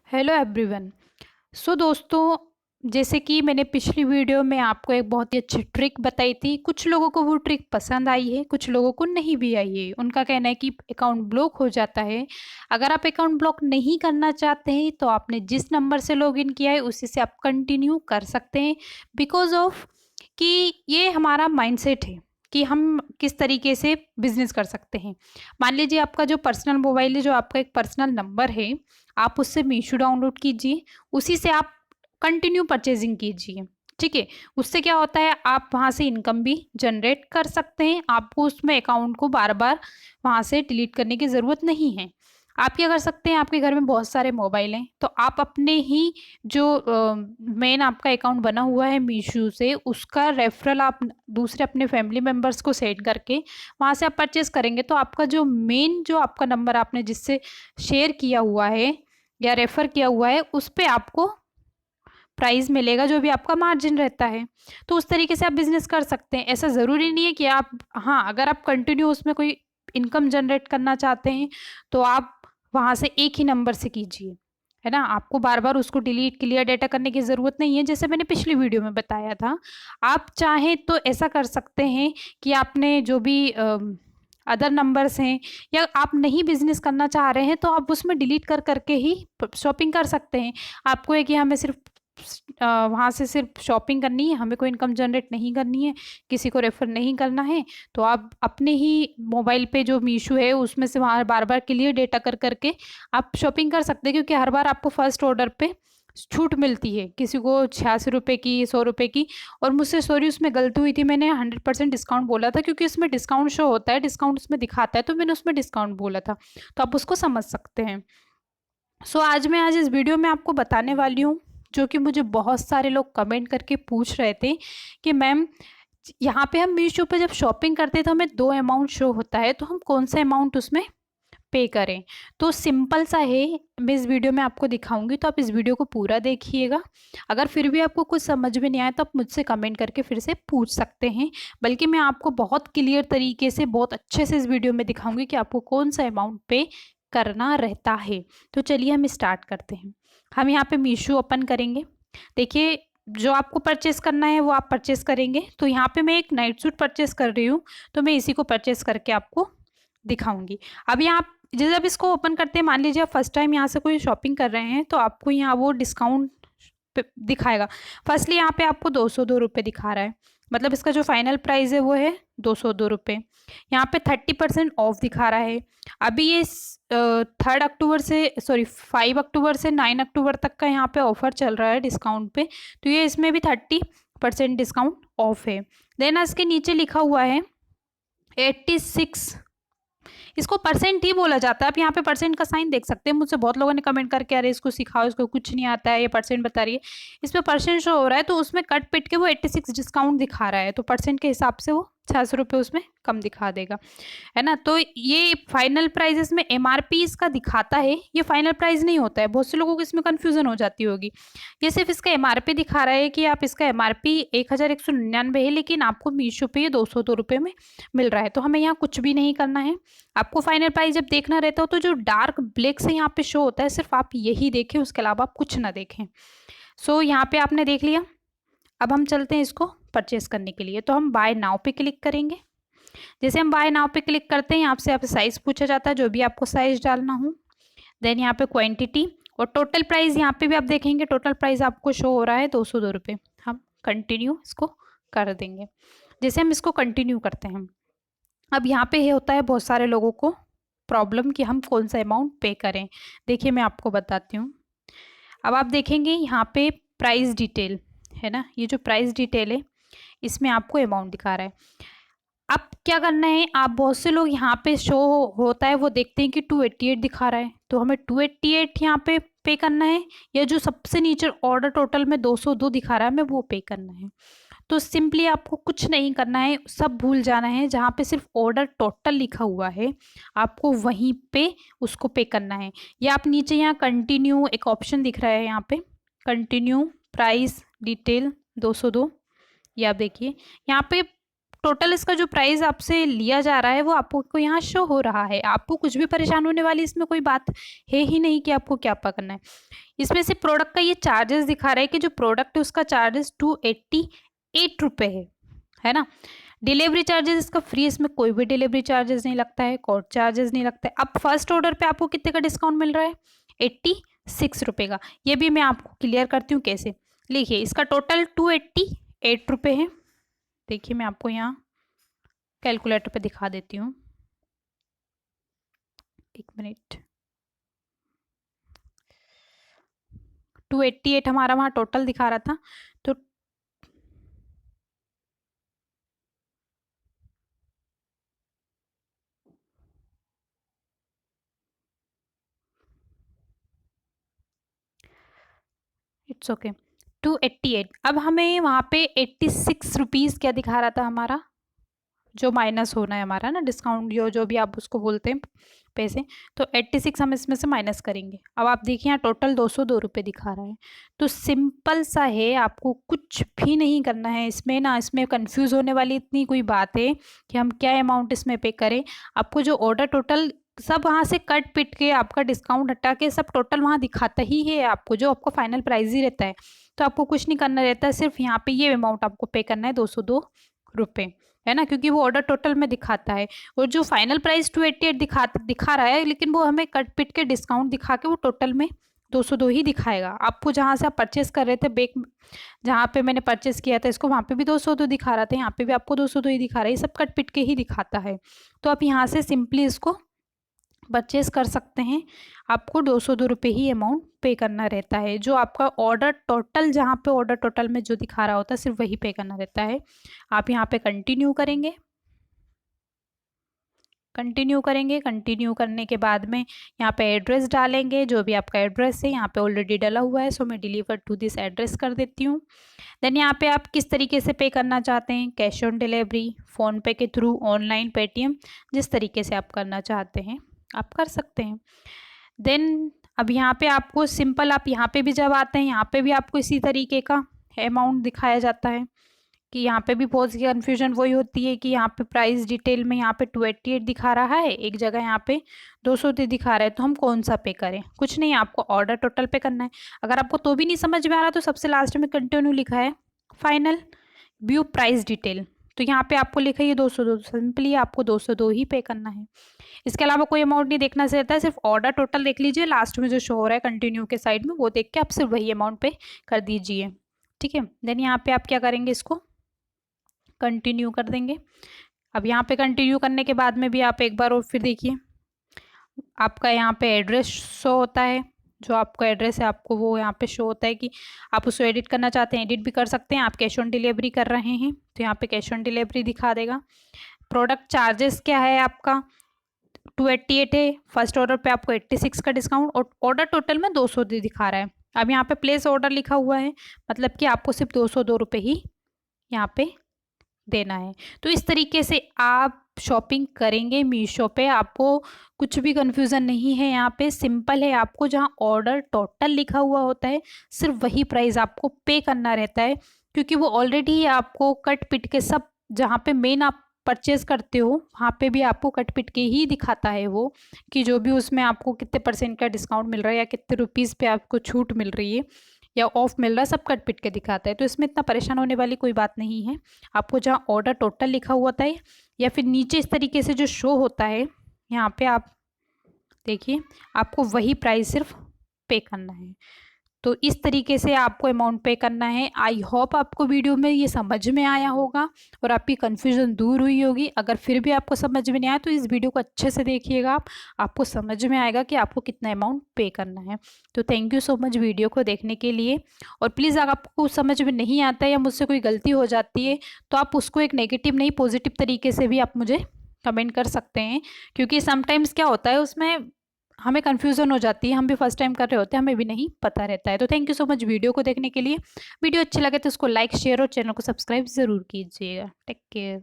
Hello everyone. दोस्तों, जैसे कि मैंने पिछली वीडियो में आपको एक बहुत ही अच्छी ट्रिक बताई थी। कुछ लोगों को वो ट्रिक पसंद आई है, कुछ लोगों को नहीं भी आई है। उनका कहना है कि अकाउंट ब्लॉक हो जाता है। अगर आप अकाउंट ब्लॉक नहीं करना चाहते हैं तो आपने जिस नंबर से लॉगिन किया है उसी से आप कंटिन्यू कर सकते हैं। बिकॉज ऑफ कि ये हमारा माइंडसेट है कि हम किस तरीके से बिजनेस कर सकते हैं। मान लीजिए आपका जो पर्सनल मोबाइल है, जो आपका एक पर्सनल नंबर है, आप उससे मीशो डाउनलोड कीजिए, उसी से आप कंटिन्यू परचेजिंग कीजिए। ठीक है। उससे क्या होता है, आप वहाँ से इनकम भी जनरेट कर सकते हैं। आपको उसमें अकाउंट को बार बार वहाँ से डिलीट करने की ज़रूरत नहीं है। आप क्या कर सकते हैं, आपके घर में बहुत सारे मोबाइल हैं तो आप अपने ही जो मेन आपका अकाउंट बना हुआ है मीशो से, उसका रेफरल आप दूसरे अपने फैमिली मेम्बर्स को सेंड करके वहाँ से आप परचेज करेंगे तो आपका जो मेन जो आपका नंबर आपने जिससे शेयर किया हुआ है या रेफर किया हुआ है उस पे आपको प्राइस मिलेगा, जो भी आपका मार्जिन रहता है। तो उस तरीके से आप बिजनेस कर सकते हैं। ऐसा ज़रूरी नहीं है कि आप, हाँ, अगर आप कंटिन्यू उसमें कोई इनकम जनरेट करना चाहते हैं तो आप वहाँ से एक ही नंबर से कीजिए, है ना। आपको बार बार उसको डिलीट क्लियर डेटा करने की ज़रूरत नहीं है, जैसे मैंने पिछली वीडियो में बताया था। आप चाहें तो ऐसा कर सकते हैं कि आपने जो भी अदर नंबर्स हैं या आप नहीं बिजनेस करना चाह रहे हैं तो आप उसमें डिलीट कर करके ही शॉपिंग कर सकते हैं। आपको है कि हमें सिर्फ वहाँ से सिर्फ शॉपिंग करनी है, हमें कोई इनकम जनरेट नहीं करनी है, किसी को रेफर नहीं करना है, तो आप अपने ही मोबाइल पे जो मीशो है उसमें से वहाँ बार बार क्लियर डेटा कर करके आप शॉपिंग कर सकते हैं। क्योंकि हर बार आपको फर्स्ट ऑर्डर पे छूट मिलती है, किसी को 86 रुपये की, 100 रुपये की। और मुझसे सॉरी, उसमें गलती हुई थी, मैंने 100% डिस्काउंट बोला था क्योंकि उसमें डिस्काउंट शो होता है, डिस्काउंट उसमें दिखाता है, तो मैंने उसमें डिस्काउंट बोला था, तो आप उसको समझ सकते हैं। आज इस वीडियो में आपको बताने वाली हूँ, जो कि मुझे बहुत सारे लोग कमेंट करके पूछ रहे थे कि मैम, यहाँ पे हम मीशो पे जब शॉपिंग करते हैं तो हमें 2 अमाउंट शो होता है, तो हम कौन सा अमाउंट उसमें पे करें। तो सिंपल सा है, मैं इस वीडियो में आपको दिखाऊंगी, तो आप इस वीडियो को पूरा देखिएगा। अगर फिर भी आपको कुछ समझ में नहीं आया तो आप मुझसे कमेंट करके फिर से पूछ सकते हैं। बल्कि मैं आपको बहुत क्लियर तरीके से, बहुत अच्छे से इस वीडियो में दिखाऊंगी कि आपको कौन सा अमाउंट पे करना रहता है। तो चलिए हम स्टार्ट करते हैं। हम यहाँ पे मीशो ओपन करेंगे। देखिए, जो आपको परचेस करना है वो आप परचेस करेंगे। तो यहाँ पे मैं एक नाइट सूट परचेस कर रही हूँ, तो मैं इसी को परचेस करके आपको दिखाऊंगी। अब यहाँ जब इसको ओपन करते हैं, मान लीजिए आप फर्स्ट टाइम यहाँ से कोई शॉपिंग कर रहे हैं तो आपको यहाँ वो डिस्काउंट दिखाएगा। फर्स्टली यहाँ पे आपको 202 रुपये दिखा रहा है, मतलब इसका जो फाइनल प्राइस है वो है 202 रुपये। यहाँ पे 30% ऑफ दिखा रहा है। अभी ये 3 अक्टूबर से, सॉरी 5 अक्टूबर से 9 अक्टूबर तक का यहाँ पे ऑफर चल रहा है डिस्काउंट पे, तो ये इसमें भी 30% डिस्काउंट ऑफ है। देन इसके नीचे लिखा हुआ है 86, इसको परसेंट ही बोला जाता है। आप यहाँ पे परसेंट का साइन देख सकते हैं। मुझसे बहुत लोगों ने कमेंट करके, अरे इसको सिखाओ, इसको कुछ नहीं आता है, ये परसेंट बता रही है। इस पर परसेंट शो हो रहा है, तो उसमें कट पिट के वो 86 डिस्काउंट दिखा रहा है, तो परसेंट के हिसाब से वो 600 रुपये उसमें कम दिखा देगा, है ना। तो ये फाइनल प्राइस इसमें एमआरपी इसका दिखाता है, ये फाइनल प्राइस नहीं होता है। बहुत से लोगों को इसमें कन्फ्यूजन हो जाती होगी। ये सिर्फ इसका एमआरपी दिखा रहा है कि आप, इसका एमआरपी 1199 है, लेकिन आपको मीशो पे ये 202 रुपये में मिल रहा है। तो हमें यहाँ कुछ भी नहीं करना है। आपको फाइनल प्राइस जब देखना रहता हो तो जो डार्क ब्लैक से यहाँ पे शो होता है, सिर्फ आप यही देखें, उसके अलावा आप कुछ ना देखें। यहाँ पे आपने देख लिया। अब हम चलते हैं इसको परचेस करने के लिए। तो हम बाय नाउ पे क्लिक करेंगे। जैसे हम बाय नाउ पे क्लिक करते हैं, यहाँ से आपसे साइज पूछा जाता है, जो भी आपको साइज डालना हो। देन यहाँ पे क्वांटिटी और टोटल प्राइस, यहाँ पे भी आप देखेंगे टोटल प्राइस आपको शो हो रहा है 202 रुपये। हम कंटिन्यू इसको कर देंगे। जैसे हम इसको कंटिन्यू करते हैं, अब यहाँ पे ये होता है बहुत सारे लोगों को प्रॉब्लम कि हम कौन सा अमाउंट पे करें। देखिए, मैं आपको बताती हूँ। अब आप देखेंगे यहाँ पे प्राइस डिटेल है ना, ये जो प्राइस डिटेल है इसमें आपको अमाउंट दिखा रहा है। अब क्या करना है, आप, बहुत से लोग यहाँ पे शो होता है वो देखते हैं कि 288 दिखा रहा है, तो हमें 288 यहाँ पे करना है, या जो सबसे नीचे ऑर्डर टोटल में 202 दिखा रहा है हमें वो पे करना है। तो सिंपली आपको कुछ नहीं करना है, सब भूल जाना है। जहाँ पे सिर्फ ऑर्डर टोटल लिखा हुआ है आपको वहीं पे उसको पे करना है। या आप नीचे यहाँ कंटिन्यू एक ऑप्शन दिख रहा है, यहाँ पे कंटिन्यू प्राइस डिटेल 202, ये आप देखिए यहाँ पे टोटल इसका जो प्राइस आपसे लिया जा रहा है वो आपको यहाँ शो हो रहा है। आपको कुछ भी परेशान होने वाली इसमें कोई बात है ही नहीं कि आपको क्या पकड़ना है। इसमें से प्रोडक्ट का ये चार्जेस दिखा रहा है कि जो प्रोडक्ट है उसका चार्जेस 288 रुपये है ना। डिलीवरी चार्जेस इसका फ्री, इसमें कोई भी डिलीवरी चार्जेस नहीं लगता है, कोड चार्जेस नहीं लगता है। अब फर्स्ट ऑर्डर पे आपको कितने का डिस्काउंट मिल रहा है? 86 रुपये का। ये भी मैं आपको क्लियर करती हूँ कैसे। लिखिए, इसका टोटल 288 रुपये है। देखिए मैं आपको यहाँ कैलकुलेटर पे दिखा देती हूँ, एक मिनट। 288 हमारा वहाँ टोटल दिखा रहा था, तो इट्स ओके 288। अब हमें वहाँ पे 86 रुपीज़ क्या दिखा रहा था हमारा, जो माइनस होना है हमारा ना, डिस्काउंट जो भी आप उसको बोलते हैं पैसे, तो 86 हम इसमें से माइनस करेंगे। अब आप देखिए यहाँ टोटल 202 रुपये दिखा रहा है। तो सिंपल सा है, आपको कुछ भी नहीं करना है इसमें ना। इसमें कंफ्यूज होने वाली इतनी कोई बात है कि हम क्या अमाउंट इसमें पे करें। आपको जो ऑर्डर टोटल सब वहाँ से कट पिट के आपका डिस्काउंट हटा के सब टोटल वहाँ दिखाता ही है आपको, जो आपका फाइनल प्राइस ही रहता है। तो आपको कुछ नहीं करना रहता है, सिर्फ यहाँ पे ये अमाउंट आपको पे करना है 202 रुपये, है ना, क्योंकि वो ऑर्डर टोटल में दिखाता है। और जो फाइनल प्राइस 288 दिखा रहा है, लेकिन वो हमें कट पिट के डिस्काउंट दिखा के वो टोटल में 202 ही दिखाएगा। आपको जहाँ से आप परचेस कर रहे थे, बेक जहाँ पे मैंने परचेस किया था इसको, वहाँ पे भी 202 दिखा रहा था, यहाँ पे भी आपको 202 ही दिखा रहा है। ये सब कट पिट के ही दिखाता है। तो आप यहाँ से सिंपली इसको परचेस कर सकते हैं। आपको 202 रुपये ही अमाउंट पे करना रहता है। जो आपका ऑर्डर टोटल, जहाँ पे ऑर्डर टोटल में जो दिखा रहा होता है, सिर्फ वही पे करना रहता है। आप यहाँ पे कंटिन्यू करेंगे। कंटिन्यू करने के बाद में यहाँ पे एड्रेस डालेंगे, जो भी आपका एड्रेस है। यहाँ पे ऑलरेडी डला हुआ है, सो मैं डिलीवर टू दिस एड्रेस कर देती हूँ। देन यहाँ पे आप किस तरीके से पे करना चाहते हैं, कैश ऑन डिलीवरी, फ़ोनपे के थ्रू, ऑनलाइन, पेटीएम, जिस तरीके से आप करना चाहते हैं आप कर सकते हैं। देन अब यहाँ पे आपको सिंपल, आप यहाँ पे भी जब आते हैं, यहाँ पे भी आपको इसी तरीके का अमाउंट दिखाया जाता है। कि यहाँ पे भी बहुत सी कन्फ्यूजन वही होती है कि यहाँ पे प्राइस डिटेल में यहाँ पे 288 दिखा रहा है, एक जगह यहाँ पे 200 दिखा रहा है, तो हम कौन सा पे करें। कुछ नहीं, आपको ऑर्डर टोटल पे करना है। अगर आपको तो भी नहीं समझ में आ रहा, तो सबसे लास्ट में कंटिन्यू लिखा है फाइनल व्यू प्राइस डिटेल, तो यहाँ पे आपको लिखा है ये 202, सिंपली आपको 202 ही पे करना है। इसके अलावा कोई अमाउंट नहीं देखना रहता है, सिर्फ ऑर्डर टोटल देख लीजिए, लास्ट में जो शो हो रहा है कंटिन्यू के साइड में, वो देख के आप सिर्फ वही अमाउंट पे कर दीजिए। ठीक है, देन यहाँ पे आप क्या करेंगे, इसको कंटिन्यू कर देंगे। अब यहाँ पे कंटिन्यू करने के बाद में भी आप एक बार और फिर देखिए, आपका यहाँ पे एड्रेस शो होता है। जो आपका एड्रेस है आपको वो यहाँ पे शो होता है कि आप उसको एडिट करना चाहते हैं, एडिट भी कर सकते हैं। आप कैश ऑन डिलीवरी कर रहे हैं तो यहाँ पे कैश ऑन डिलीवरी दिखा देगा। प्रोडक्ट चार्जेस क्या है आपका 288 है, फर्स्ट ऑर्डर पे आपको 86 का डिस्काउंट, और ऑर्डर टोटल में 200 दिखा रहा है। अब यहाँ पे प्लेस ऑर्डर लिखा हुआ है, मतलब कि आपको सिर्फ 202 रुपये ही यहाँ पे देना है। तो इस तरीके से आप शॉपिंग करेंगे मीशो पे, आपको कुछ भी कन्फ्यूज़न नहीं है। यहाँ पे सिंपल है, आपको जहाँ ऑर्डर टोटल लिखा हुआ होता है सिर्फ वही प्राइस आपको पे करना रहता है, क्योंकि वो ऑलरेडी आपको कट पिट के सब, जहाँ पे मेन आप परचेज करते हो वहाँ पे भी आपको कट पिट के ही दिखाता है वो, कि जो भी उसमें आपको कितने % का डिस्काउंट मिल रहा है या कितने रुपीज़ पे आपको छूट मिल रही है या ऑफ मिल रहा है, सब कट पिट के दिखाता है। तो इसमें इतना परेशान होने वाली कोई बात नहीं है। आपको जहाँ ऑर्डर टोटल लिखा हुआ होता है या फिर नीचे इस तरीके से जो शो होता है, यहाँ पे आप देखिए, आपको वही प्राइस सिर्फ पे करना है। तो इस तरीके से आपको अमाउंट पे करना है। आई होप आपको वीडियो में ये समझ में आया होगा और आपकी कन्फ्यूज़न दूर हुई होगी। अगर फिर भी आपको समझ में नहीं आया तो इस वीडियो को अच्छे से देखिएगा, आपको समझ में आएगा कि आपको कितना अमाउंट पे करना है। तो thank you so much video को देखने के लिए। और प्लीज़ अगर आपको समझ में नहीं आता है या मुझसे कोई गलती हो जाती है तो आप उसको एक नेगेटिव नहीं, पॉजिटिव तरीके से भी आप मुझे कमेंट कर सकते हैं, क्योंकि समटाइम्स क्या होता है उसमें हमें कन्फ्यूज़न हो जाती है, हम भी फर्स्ट टाइम कर रहे होते हैं, हमें भी नहीं पता रहता है। तो thank you so much video को देखने के लिए। वीडियो अच्छी लगे तो उसको लाइक, शेयर और चैनल को सब्सक्राइब ज़रूर कीजिएगा। Take care.